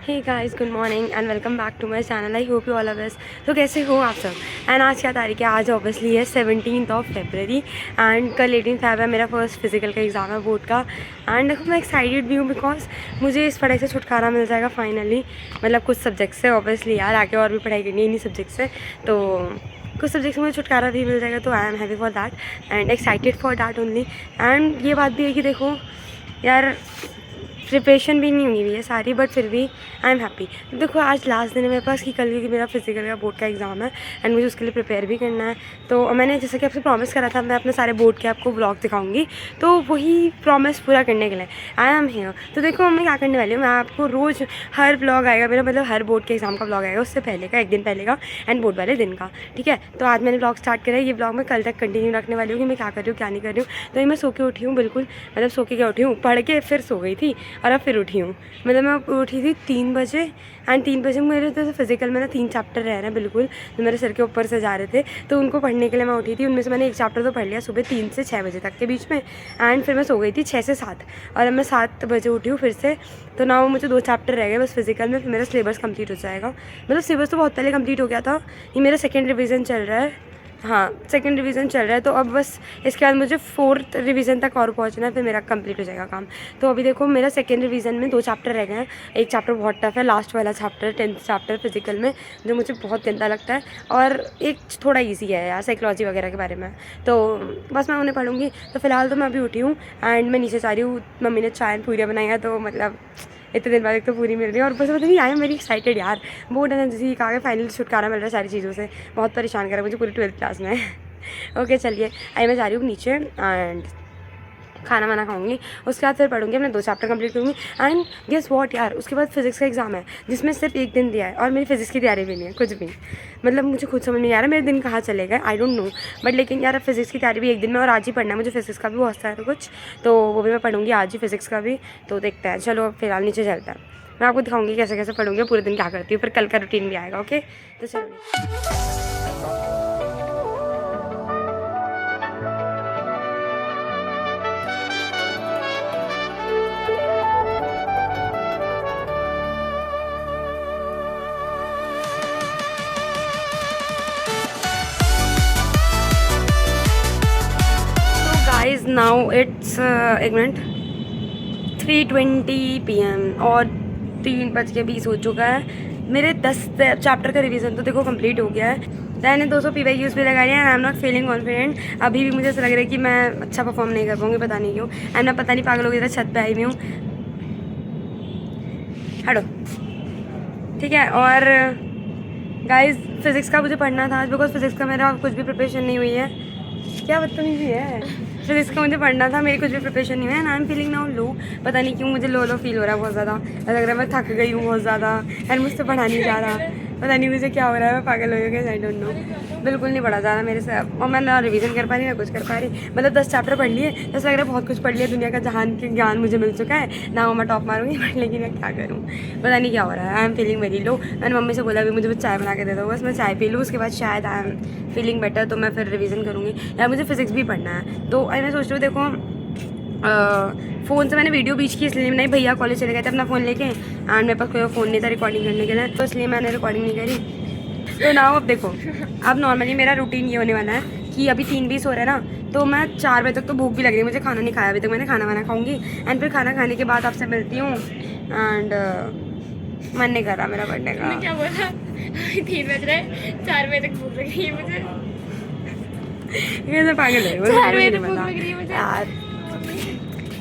Hey guys, good morning and welcome back to my channel. I hope you all are best. तो कैसे हो आप सब? And आज क्या तारीख है? आज ऑब्वियसली है 17 फरवरी एंड कल 18 है मेरा फर्स्ट फिजिकल का एग्ज़ाम है बोर्ड का। एंड देखो मैं एक्साइटेड भी हूँ बिकॉज मुझे इस पढ़ाई से छुटकारा मिल जाएगा फाइनली। मतलब कुछ सब्जेक्ट से ऑब्वियसली यार आगे और भी पढ़ाई करनी है इन्हीं सब्जेक्ट से, तो कुछ सब्जेक्ट से मुझे छुटकारा भी मिल जाएगा। तो I am happy for that and excited for that only. And ये बात भी है कि देखो यार प्रिपरेशन भी नहीं हुई है सारी, बट फिर भी आई एम हैप्पी। तो देखो आज लास्ट दिन है मेरे पास कि कल की मेरा फिजिकल का बोर्ड का एग्ज़ाम है एंड मुझे उसके लिए प्रिपेयर भी करना है। तो मैंने जैसे कि आपसे प्रॉमिस करा था मैं अपने सारे बोर्ड के आपको व्लॉग दिखाऊंगी, तो वही प्रॉमिस पूरा करने के लिए आई एम हियर। तो देखो मैं क्या करने वाली हूँ, मैं आपको रोज़ हर व्लॉग आएगा मेरा, मतलब हर बोर्ड के एग्ज़ाम का व्लॉग आएगा, उससे पहले का, एक दिन पहले का एंड बोर्ड वाले दिन का, ठीक है। तो आज मैंने व्लॉग स्टार्ट करा है, ये व्लॉग मैं कल तक कंटिन्यू रखने वाली हूँ कि मैं क्या कर रही हूँ क्या नहीं कर रही हूँ। तो ये मैं सो के उठी हूँ, बिल्कुल मतलब सो के क्या उठी हूँ, पढ़ के फिर सो गई थी और अब फिर उठी हूँ। मतलब मैं उठी थी 3 बजे एंड 3 बजे मेरे तो फिजिकल में ना 3 चैप्टर रह रहे हैं बिल्कुल जो मेरे सर के ऊपर से जा रहे थे, तो उनको पढ़ने के लिए मैं उठी थी। उनमें से मैंने एक चैप्टर तो पढ़ लिया सुबह 3 से 6 बजे तक के बीच में एंड फिर मैं सो गई थी 6 से 7 और अब मैं 7 बजे उठी हूँ फिर से। तो ना मुझे 2 चैप्टर रह गए बस फिजिकल में, फिर मेरा सिलेबस कंप्लीट हो जाएगा। मतलब सिलेबस तो बहुत पहले कंप्लीट हो गया था, ये मेरा सेकेंड रिविज़न चल रहा है। हाँ, सेकंड रिवीजन चल रहा है, तो अब बस इसके बाद मुझे 4th रिवीजन तक और पहुंचना है, फिर मेरा कंप्लीट हो जाएगा काम। तो अभी देखो मेरा सेकंड रिवीजन में 2 चैप्टर रह गए हैं। एक चैप्टर बहुत टफ है, लास्ट वाला चैप्टर 10th चैप्टर फिजिकल में, जो मुझे बहुत गंदा लगता है, और एक थोड़ा ईजी है यार साइकोलॉजी वगैरह के बारे में। तो बस मैं उन्हें पढ़ूंगी। तो फिलहाल तो मैं अभी उठी हूँ एंड मैं नीचे जा रही हूँ। मम्मी ने चाय पूरियाँ बनाई है, तो मतलब इतने दिन बाद एक तो पूरी मिल रही है और बस पता नहीं आई एम वेरी एक्साइटेड यार। बोर्ड है जैसे कहा फाइनल छुटकारा मिल रहा है सारी चीज़ों से, बहुत परेशान करा मुझे पूरी 12th क्लास में। ओके चलिए, आई मैं जा रही हूँ नीचे एंड खाना वाना खाऊंगी, उसके बाद फिर पढ़ूंगी, अपने 2 चैप्टर कंप्लीट करूँगी। एंड गेस व्हाट यार, उसके बाद फिजिक्स का एग्ज़ाम है जिसमें सिर्फ एक दिन दिया है और मेरी फिजिक्स की तैयारी भी नहीं है कुछ भी। मतलब मुझे खुद समझ नहीं आ रहा मेरे दिन कहाँ चले गए, आई डोंट नो। बट लेकिन यार फिजिक्स की तैयारी भी एक दिन में, और आज ही पढ़ना है मुझे फिजिक्स का भी बहुत सारा कुछ, तो वो भी मैं पढ़ूंगी आज ही फिजिक्स का भी। तो देखते हैं, चलो फिलहाल नीचे चलता है, मैं आपको दिखाऊंगी कैसे कैसे पढ़ूंगी, पूरे दिन क्या करती हूँ, फिर कल का रूटीन भी आएगा। ओके तो चलो। गाइज नाउ इट्स एक मिनट 3:20 PM और 3:20 हो चुका है। मेरे 10 चैप्टर का रिवीजन तो देखो कंप्लीट हो गया है। मैंने 200 PYQs भी लगाए हैं। I am not feeling confident. अभी भी मुझे ऐसा लग रहा है कि मैं अच्छा परफॉर्म नहीं कर पाऊँगी, पता नहीं क्यों। एंड मैं पता नहीं पागल हो गई छत पे आई हुई हूँ, हटो, ठीक है। और गाइज फिज़िक्स का मुझे पढ़ना था आज बिकॉज फिज़िक्स का मेरा कुछ भी प्रिपरेशन नहीं हुई है। क्या बदतमीजी है, फिज़िक्स का मुझे पढ़ना था, मेरी कुछ भी प्रिपरेशन नहीं हुई है। आई एम फीलिंग नाउ लो, पता नहीं क्यों मुझे लो फील हो रहा है बहुत ज़्यादा। ऐसा लग रहा है मैं थक गई हूँ बहुत ज़्यादा एंड मुझसे पढ़ा नहीं जा रहा, पता नहीं मुझे क्या हो रहा है, मैं पागल हो गई, आई डोंट नो। बिल्कुल नहीं पढ़ा जा रहा मेरे से, और मैं ना रिवीजन कर पा रही ना कुछ कर पा रही। मतलब 10 चैप्टर पढ़ लिए, ऐसा लग रहा है बहुत कुछ पढ़ लिया, दुनिया का जहान के ज्ञान मुझे मिल चुका है ना, वो मैं टॉप मारूंगी, लेकिन मैं क्या करूँ, पता नहीं क्या हो रहा है। I am feeling very low. मैंने मम्मी से बोला अभी मुझे चाय बना के दे दो, बस मैं चाय पी लूँ, उसके बाद शायद आई एम फीलिंग बेटर, तो मैं फिर रिवीजन करूँगी। यार मुझे फिजिक्स भी पढ़ना है, तो मैं सोच रही हूँ देखो फ़ोन से मैंने वीडियो बीच की इसलिए नहीं, भैया कॉलेज चले गए थे अपना फ़ोन लेके एंड मेरे पास कोई फ़ोन नहीं था रिकॉर्डिंग करने के लिए, तो इसलिए मैंने रिकॉर्डिंग नहीं करी। तो ना अब देखो, अब नॉर्मली मेरा रूटीन ये होने वाला है कि अभी 3:20 हो रहा है ना, तो मैं 4 बजे तक तो भूख भी लग रही है मुझे, खाना नहीं खाया अभी तक मैंने, खाना वाना खाऊंगी एंड फिर खाना खाने के बाद आपसे मिलती हूँ। एंड मन नहीं कर रहा मेरा पढ़ने का। क्या बोला? 3 बज रहे, 4 बजे तक भूख लग रही है मुझे, ये पागल है, 4 बजे तक भूख लग रही है मुझे यार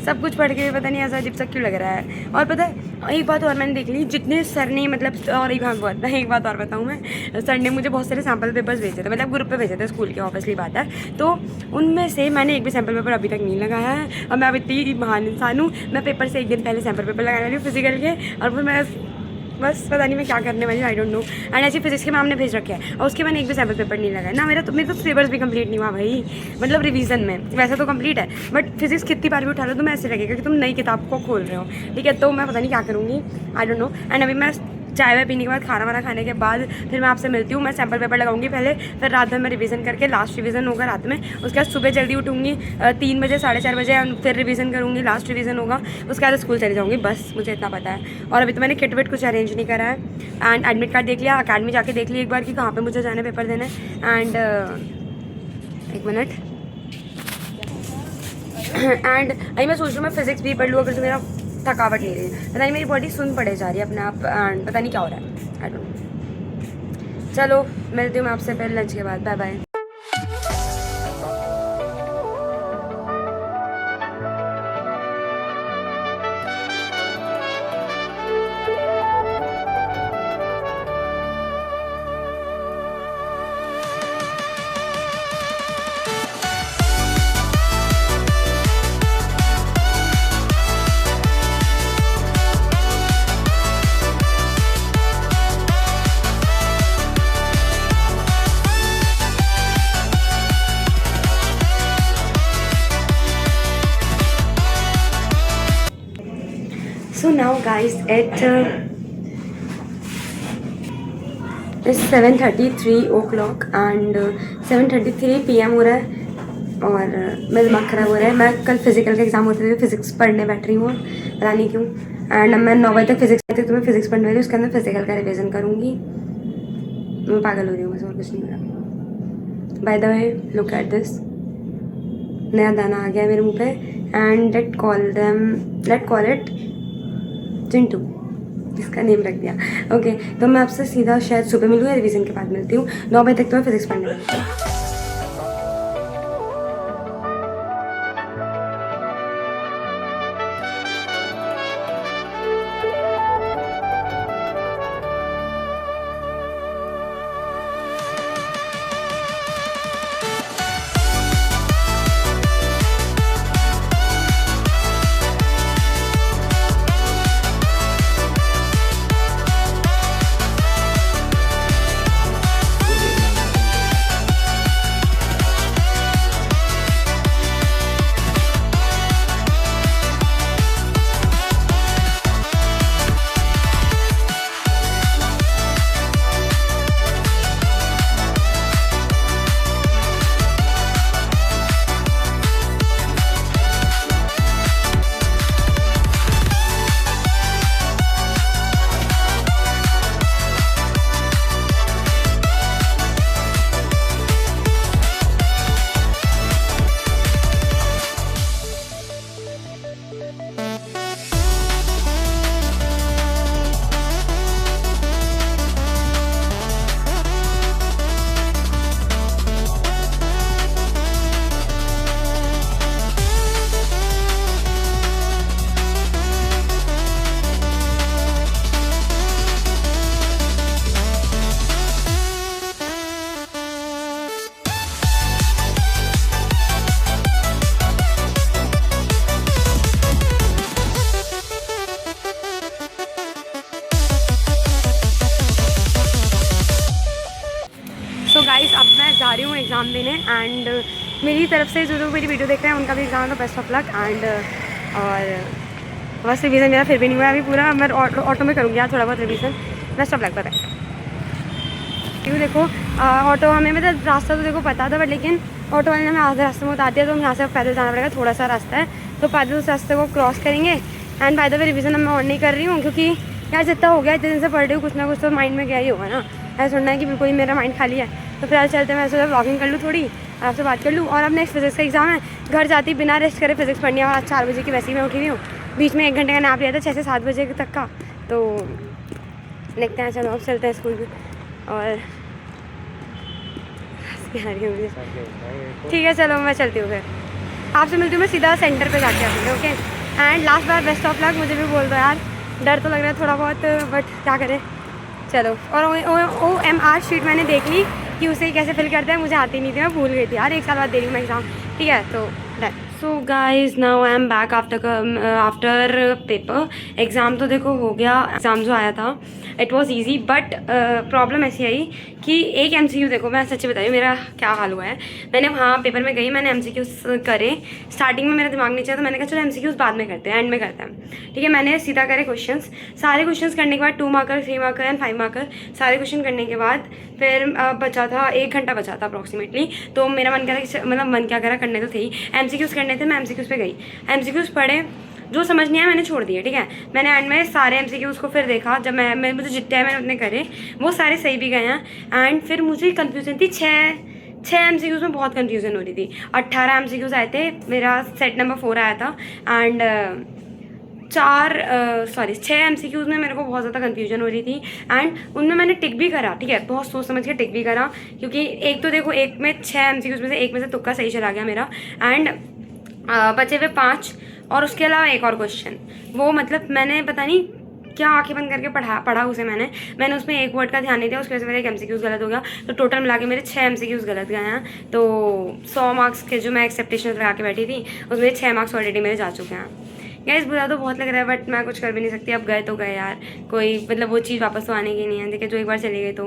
सब कुछ पढ़ के पता नहीं ऐसा अजीब सा क्यों लग रहा है। और पता है एक बात और मैंने देख ली, जितने सर ने मतलब, और एक बात और बताऊँ मैं, सर ने मुझे बहुत सारे सैम्पल पेपर्स भेजे थे, मतलब ग्रुप पे भेजे थे स्कूल के, ऑब्वियसली बात है। तो उनमें से मैंने एक भी सैम्पल पेपर अभी तक नहीं लगाया है, और मैं अब इतनी महान इंसान हूँ, मैं पेपर से एक दिन पहले सैम्पल पेपर लगाने वाली हूँ फिजिकल के, और फिर मैं बस पता नहीं मैं क्या करने वाली हूँ, आई डोंट नो। एंड ऐसी फिजिक्स के मैम ने भेज रखे हैं और उसके मैंने एक भी सैम्पल पेपर नहीं लगाया ना, मेरा तो सिलेबस भी कंप्लीट नहीं हुआ भाई, मतलब रिवीजन में वैसा तो कंप्लीट है, बट फिजिक्स कितनी बार भी उठा लो तो मैं ऐसे लगेगा कि तुम नई किताब को खोल रहे हो, ठीक है। तो मैं पता नहीं क्या करूँगी, आई डोंट नो। एंड अभी मैं चाय वाय पीने के बाद, खाना वाना खाने के बाद फिर मैं आपसे मिलती हूँ। मैं सैम्पल पेपर लगाऊंगी पहले, फिर रात भर मैं रिवीजन करके, लास्ट रिवीजन होगा रात में, उसके बाद सुबह जल्दी उठूँगी 3 बजे 4:30 बजे, फिर रिवीजन करूँगी, लास्ट रिवीजन होगा, उसके बाद स्कूल चली जाऊँगी। बस मुझे इतना पता है। और अभी तो मैंने किट विट कुछ अरेंज नहीं करा है। एंड एडमिट कार्ड देख लिया, अकेडमी जाके देख लिया एक बार कि कहाँ पर मुझे जाना पेपर देने। एंड एक मिनट एंड अभी मैं सोच रही हूँ मैं फिजिक्स भी पढ़ लूँ अगर तो मेरा थकावट नहीं रही। पता नहीं मेरी बॉडी सुन पड़े जा रही है अपने आप, एंड पता नहीं क्या हो रहा है, आई डोंट नो। चलो मिलती हूँ मैं आपसे फिर लंच के बाद। Bye bye. So now guys it's 7:33 o'clock and 7:33 PM हो रहा है और मेरा दिमाग ख़राब हो रहा है। मैं कल फिजिकल का एग्ज़ाम होते थे, फिजिक्स पढ़ने बैठ रही हूँ, पता नहीं क्यों। एंड मैं 9 बजे तक फिजिक्स पढ़ती, तो मैं फिजिक्स पढ़ने वाली, उसके अंदर फिजिकल का रिवीजन करूँगी। मैं पागल हो रही हूँ, बस और कुछ नहीं हो रहा। By the way look at this, नया दाना आ गया है मेरे मुँह पे। And let call it Chintu, इसका नेम रख दिया। ओके तो मैं आपसे सीधा शायद सुबह मिलूँ या रिवीजन के बाद मिलती हूँ। 9 बजे तक तो मैं फिजिक्स पढ़ने वाली हूँ। गाइस अब मैं जा रही हूँ एग्ज़ाम देने एंड मेरी तरफ से जो मेरी वीडियो देख रहे हैं उनका भी एग्ज़ाम का बेस्ट ऑफ लक। एंड और बस रिवीजन मेरा फिर भी नहीं हुआ अभी पूरा, मैं ऑटो में करूँगी यार थोड़ा बहुत revision. Best of luck, bye. क्यों देखो ऑटो हमें मतलब रास्ता तो देखो पता था, बट लेकिन ऑटो वाले ने हमें आधे रास्ते में उतार दिया, तो हम यहाँ से पैदल जाना पड़ेगा, थोड़ा सा रास्ता है तो पैदल उस रास्ते को क्रॉस करेंगे। And by the way revision मैं ऑन नहीं कर रही हूँ क्योंकि यार जितना हो गया, इतने दिन से पढ़ रही हूँ, कुछ ना कुछ तो माइंड में क्या ही होगा ना, ऐसा सुनना है कि बिल्कुल ही मेरा माइंड खाली है। तो फिर आज चलते मैं ऐसे व्लॉगिंग कर लूँ, थोड़ी आपसे बात कर लूँ। और अब नेक्स्ट फिजिक्स का एग्जाम है, घर जाती बिना रेस्ट करे फिजिक्स पढ़नी है। और आज 4 बजे की वैसे ही मैं उठी हुई हूँ, बीच में 1 घंटे का नैप लिया था 6 से 7 बजे तक का। तो देखते हैं, चलो अब चलते हैं स्कूल भी। और ठीक है चलो मैं चलती हूँ, फिर आपसे मिलती हूँ मैं सीधा सेंटर पे जाके आऊँगी। Okay and last bar best of luck, मुझे भी बोल दो यार, डर तो लग रहा है थोड़ा बहुत, बट क्या करें चलो। और OMR शीट मैंने देख ली कि उसे कैसे फिल करते हैं, मुझे आती नहीं थी, मैं भूल गई थी यार, 1 साल बाद दे रही हूँ मैं एग्ज़ाम। ठीक है तो done. So guys now I am back after paper. Exam तो देखो हो गया, एग्ज़ाम जो आया था it was easy, but problem ऐसी आई कि एक MCQ देखो, मैं सच्ची बताई मेरा क्या हाल हुआ है। मैंने वहाँ पेपर में गई, मैंने MCQs करे। स्टार्टिंग में मेरा दिमाग नहीं चला तो मैंने कहा चलो MCQs बाद में करते हैं, एंड में करते हैं, ठीक है। मैंने सीधा करे क्वेश्चंस, सारे क्वेश्चंस करने के बाद 2 मार्कर 3 मार्कर एंड 5 मार्कर सारे क्वेश्चन करने के बाद फिर बचा था 1 घंटा बचा था अप्रॉक्सीमेटली। तो मेरा मन करा, मतलब मन क्या करा, करने तो थे ही, MCQs करने थे। मैं MCQs पे गई, MCQs पढ़े, जो समझ नहीं आया मैंने छोड़ दिया, ठीक है। मैंने एंड में सारे MCQs को फिर देखा, जब मैं मुझे जितने हैं मैंने उतने करे, वो सारे सही भी गए हैं। एंड फिर मुझे कन्फ्यूज़न थी, छः MCQs में बहुत कन्फ्यूज़न हो रही थी। 18 MCQs आए थे, मेरा सेट नंबर 4 आया था, एंड 6 MCQs में मेरे को बहुत ज़्यादा कन्फ्यूजन हो रही थी। एंड उनमें मैंने टिक भी करा, ठीक है, बहुत सोच समझ के टिक भी करा, क्योंकि एक तो देखो एक में 6 MCQs में से एक में से तुक्का सही चला गया मेरा, एंड बचे हुए 5 और उसके अलावा एक और क्वेश्चन, वो मतलब मैंने पता नहीं क्या आंखें बंद करके पढ़ा उसे मैंने उसमें एक वर्ड का ध्यान नहीं दिया, उसकी वजह से मेरा एक MCQs गलत हो गया। तो टोटल मिला के मेरे 6 MCQs गलत गए हैं। तो 100 मार्क्स के जो मैं एक्सेप्टेशन लगा के बैठी थी उसमें 6 मार्क्स ऑलरेडी मेरे जा चुके हैं। गैस बुरा तो बहुत लग रहा है, बट मैं कुछ कर भी नहीं सकती। अब गए तो गए यार, कोई मतलब वो चीज़ वापस तो आने की नहीं है। देखिए जो एक बार चली गई तो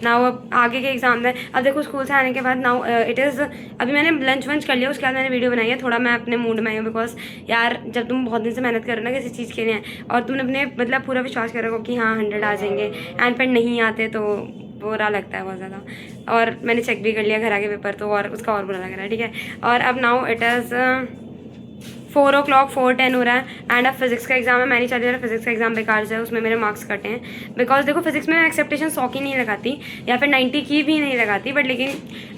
ना, वो अब आगे के एग्ज़ाम है। अब देखो स्कूल से आने के बाद नाउ इट इज़, अभी मैंने लंच वंच कर लिया, उसके बाद मैंने वीडियो बनाई है। थोड़ा मैं अपने मूड में आई हूँ, बिकॉज यार जब तुम बहुत दिन से मेहनत करो ना किसी चीज़ के लिए, और तुमने अपने मतलब पूरा विश्वास कर रखो कि हाँ 100 आ जाएंगे, एंड फिर नहीं आते तो बुरा लगता है बहुत ज़्यादा। और मैंने चेक भी कर लिया घर आके पेपर, तो और उसका और बुरा लग रहा है, ठीक है। और अब नाउ इट इज़ 4 o'clock 4:10 हो रहा है, एंड अब फिजिक्स का एग्जाम है। मैं नहीं चाहती मेरा फिजिक्स का एग्जाम बेकार जाए, उसमें मेरे मार्क्स कटे हैं। बिकॉज देखो फिजिक्स में मैं एक्सेप्टेशन 100 की नहीं लगाती, या फिर 90 की भी नहीं लगाती, बट लेकिन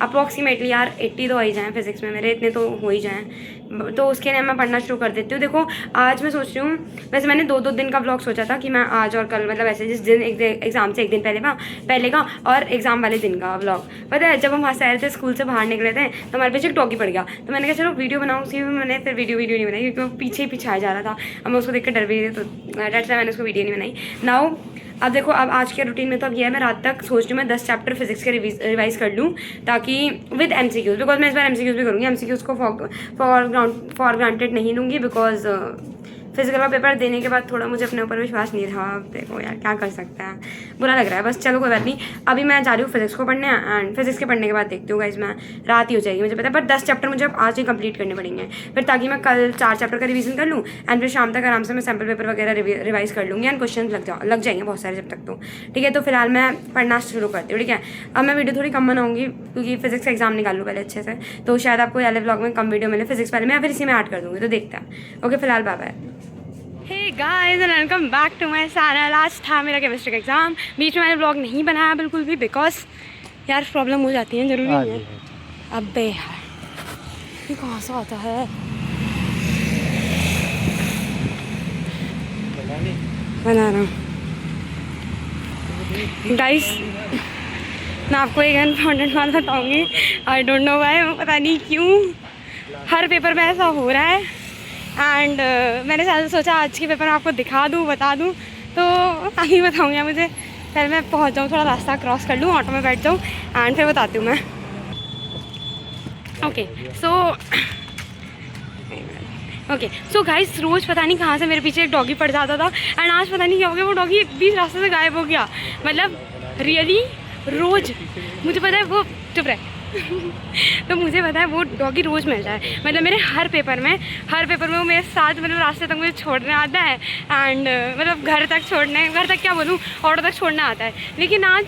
अप्रॉक्सीमेटली यार 80 तो आ ही जाएँ फिजिक्स में मेरे, इतने तो हो ही जाएँ। तो उसके लिए मैं पढ़ना शुरू कर देती हूँ। देखो आज मैं सोच रही हूँ, वैसे मैंने 2-2 दिन का ब्लॉग सोचा था कि मैं आज और कल, मतलब ऐसे जिस दिन एग्ज़ाम से एक दिन पहले का और एग्ज़ाम वाले दिन का ब्लॉग। पता है जब हम वहाँ से आए थे, स्कूल से बाहर निकले थे, तो हमारे पीछे एक डॉगी पड़ गया, तो मैंने कहा चलो वीडियो बनाऊँ। उसी में मैंने फिर वीडियो नहीं बनाई, क्योंकि वो पीछे आ जा रहा था। अब मैं उसको देख कर डर भी, तो डर से मैंने उसको वीडियो नहीं बनाई। नाउ अब देखो, अब आज के रूटीन में तो अब ये है, मैं रात तक सोच रही हूँ मैं 10 चैप्टर फिजिक्स के रिवाइज़ कर लूँ, ताकि विद MCQs, बिकॉज मैं इस बार MCQs भी करूँगी। MCQs को फॉर ग्रांटेड नहीं लूँगी, बिकॉज फिजिकल का पेपर देने के बाद थोड़ा मुझे अपने ऊपर विश्वास नहीं रहा। देखो यार क्या कर सकते हैं, बुरा लग रहा है, बस चलो कोई बात नहीं। अभी मैं जा रही हूँ फिजिक्स को पढ़ने, एंड फिजिक्स के पढ़ने के बाद देखती हूँ गाइस, मैं रात ही हो जाएगी मुझे पता है, पर 10 चैप्टर मुझे आज ही कंप्लीट करने पड़ेंगे, फिर ताकि मैं कल 4 चैप्टर का रिवीजन कर लूँ, एंड फिर शाम तक आराम से मैं सैम्पल पेपर वगैरह रिवाइज कर लूँगी, एंड क्वेश्चन लग जाएंगे बहुत सारे जब तक तो, ठीक है। तो फिलहाल मैं पढ़ना शुरू करती हूँ, ठीक है। अब मैं वीडियो थोड़ी कम बनाऊँगी, क्योंकि फिजिक्स का एग्जाम निकाल लूँ पहले अच्छे से, तो शायद आपको वाले व्लॉग में कम वीडियो मिले फिजिक्स वाले में, या फिर इसी में ऐड कर दूँगी, तो देखते हैं। ओके फिलहाल bye bye. Hey guys and welcome back to my channel. आज था मेरा केमिस्ट्री का एग्ज़ाम, बीच में मैंने ब्लॉग नहीं बनाया बिल्कुल भी, बिकॉज यार प्रॉब्लम हो जाती है, ज़रूरी नहीं है। अबे यार ये कहाँ से आता है, बना रहा हूँ गाइस। मैं आपको एक इम्पॉर्टेंट बात बताऊँगी, आई डोंट नो वाई, पता नहीं क्यों हर पेपर में ऐसा हो रहा है। एंड मैंने सोचा आज के पेपर में आपको दिखा दूँ, बता दूँ, तो अभी बताऊँगी मुझे। पहले मैं पहुँच जाऊँ, थोड़ा रास्ता क्रॉस कर लूँ, ऑटो में बैठ जाऊँ, एंड फिर बताती हूँ मैं। ओके सो गाइस, रोज़ पता नहीं कहाँ से मेरे पीछे एक डॉगी पड़ जाता था, एंड आज पता नहीं क्या हो गया, वो डॉगी बीच रास्ते से गायब हो गया। मतलब रियली रोज़ मुझे पता है वो चुप रहे तो मुझे पता है वो डॉगी रोज़ मिलता है। मतलब मेरे हर पेपर में वो मेरे साथ, मतलब रास्ते तक मुझे छोड़ने आता है, एंड मतलब घर तक क्या बोलूँ, ऑटो तक छोड़ना आता है। लेकिन आज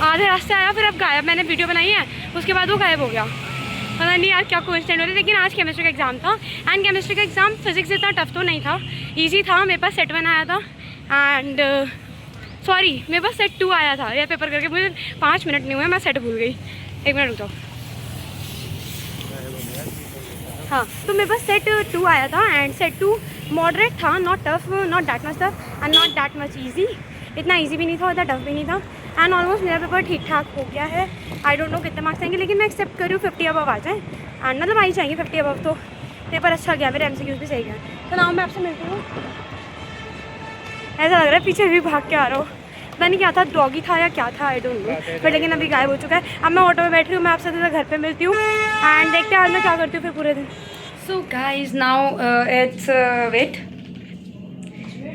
आधे रास्ते आया, फिर अब गायब। मैंने वीडियो बनाई है, उसके बाद वो गायब हो गया। पता नहीं यार क्या कोइंसिडेंस हो रहा है। लेकिन आज केमिस्ट्री का एग्ज़ाम था, एंड केमिस्ट्री का एग्ज़ाम फिजिक्स इतना टफ तो नहीं था, ईजी था। मेरे पास सेट 1 आया था, एंड सॉरी मेरे पास सेट 2 आया था। यह पेपर करके मुझे 5 मिनट नहीं हुए, मैं सेट भूल गई। 1 मिनट रुक जाओ। हाँ, तो मेरे पास सेट 2 आया था, एंड सेट 2 मॉडरेट था, not tough, not that much tough and not that much easy. इतना ईजी भी नहीं था, इतना टफ भी नहीं था, एंड ऑलमोस्ट मेरा पेपर ठीक ठाक हो गया है। आई डोंट नो कितने मार्क्स आएंगे, लेकिन मैं एक्सेप्ट कर रही हूँ 50 अबव आ जाए, एंड मतलब आ ही जाएंगे 50 अबव। तो पेपर अच्छा गया, मेरे MCQs भी सही गए। तो नाउ मैं आपसे मिलती हूँ। ऐसा लग रहा है पीछे भी भाग के आ रहा हूँ, पता नहीं क्या था, डॉगी था या क्या था, आई डोंट नो, बट लेकिन अभी गायब हो चुका है। अब मैं ऑटो में बैठ रही हूँ, मैं आपसे सीधा घर पे मिलती हूँ, एंड देखते हैं आज मैं क्या करती हूँ फिर पूरे दिन। So guys, now it's wait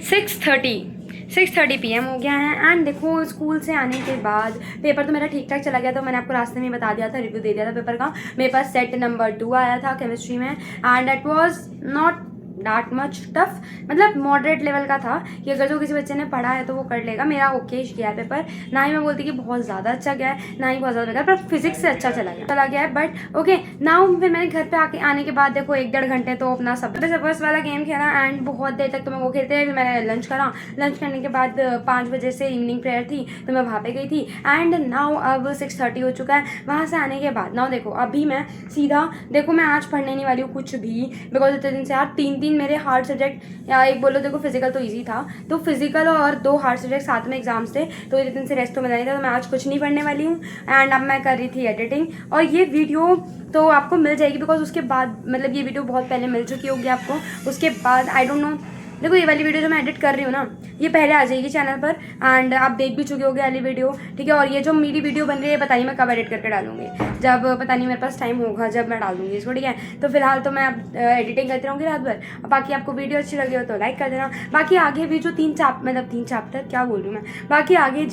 6:30 PM हो गया है। एंड देखो स्कूल से आने के बाद पेपर तो मेरा ठीक ठाक चला गया, तो मैंने आपको रास्ते में बता दिया था, रिव्यू दे दिया था पेपर का। मेरे पास सेट नंबर 2 आया था केमिस्ट्री में, and it was not that much tough, मतलब मॉडरेट लेवल का था कि अगर जो किसी बच्चे ने पढ़ा है तो वो कर लेगा। मेरा ओके गया है पेपर, ना ही मैं बोलती कि बहुत ज़्यादा अच्छा गया है, ना ही बहुत ज़्यादा बेकार, पर फिजिक्स से अच्छा चला गया है। बट ओके नाउ फिर मैंने घर पे आने के बाद देखो 1-1.5 घंटे तो अपना सब फर्स्ट वाला गेम खेला, एंड बहुत देर तक तो मैं वो खेलते रहे। फिर मैंने लंच करा, लंच करने के बाद 5 बजे से इवनिंग प्रेयर थी तो मैं वहाँ पे गई थी। एंड नाउ अब 6:30 हो चुका है। वहाँ से आने के बाद नाउ देखो अभी मैं सीधा देखो मैं आज पढ़ने नहीं वाली हूँ कुछ भी, बिकॉज इतने दिन से यार 3 मेरे हार्ड सब्जेक्ट, या एक बोलो देखो फिजिकल तो इजी था, तो फिजिकल और 2 हार्ड सब्जेक्ट साथ में एग्जाम्स थे, तो इतने दिन से रेस्ट तो मिला नहीं था, तो मैं आज कुछ नहीं पढ़ने वाली हूँ। एंड अब मैं कर रही थी एडिटिंग, और ये वीडियो तो आपको मिल जाएगी बिकॉज उसके बाद मतलब ये वीडियो बहुत पहले मिल चुकी होगी आपको। उसके बाद आई डोंट नो, देखो ये वाली वीडियो जो मैं एडिट कर रही हूँ ना, ये पहले आ जाएगी चैनल पर, एंड आप देख भी चुके होगे वाली वीडियो, ठीक है। और ये जो मेरी वीडियो बन रही है पता नहीं मैं कब एडिट करके डालूंगी, जब पता नहीं मेरे पास टाइम होगा जब मैं डाल दूँगी इसको, ठीक है। तो फिलहाल तो मैं अब एडिटिंग करती रहूँगी रात भर। और बाकी आपको वीडियो अच्छी लगी हो तो लाइक कर देना। बाकी आगे भी जो 3 चैप्टर क्या बोल रही हूँ मैं, बाकी आगे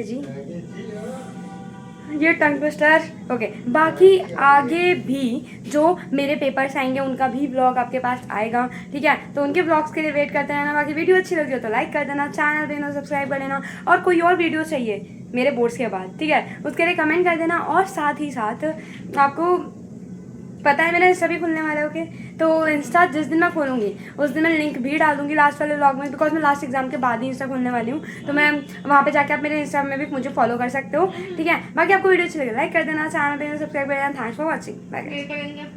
जी ये टंग ट्विस्टर, ओके। बाकी आगे भी जो मेरे पेपर्स आएंगे उनका भी ब्लॉग आपके पास आएगा, ठीक है। तो उनके ब्लॉग्स के लिए वेट करते रहना। बाकी वीडियो अच्छी लगी हो तो लाइक कर देना, चैनल देना, सब्सक्राइब कर देना, और कोई और वीडियो चाहिए मेरे बोर्ड्स के बाद, ठीक है, उसके लिए कमेंट कर देना। और साथ ही साथ आपको पता है मेरा इंस्टा भी खुलने वाला है, ओके। तो इंस्टा जिस दिन मैं खोलूँगी उस दिन मैं लिंक भी डाल दूँगी लास्ट वाले व्लॉग में, बिकॉज मैं लास्ट एग्जाम के बाद ही इंस्टा खोलने वाली हूँ, तो मैं वहाँ पे जाके आप मेरे इंस्टा में भी मुझे फॉलो कर सकते हो, ठीक है। बाकी आपको वीडियो अच्छी लगे लाइक कर देना, चैनल पे सब्सक्राइब कर देना। Thanks for watching, bye.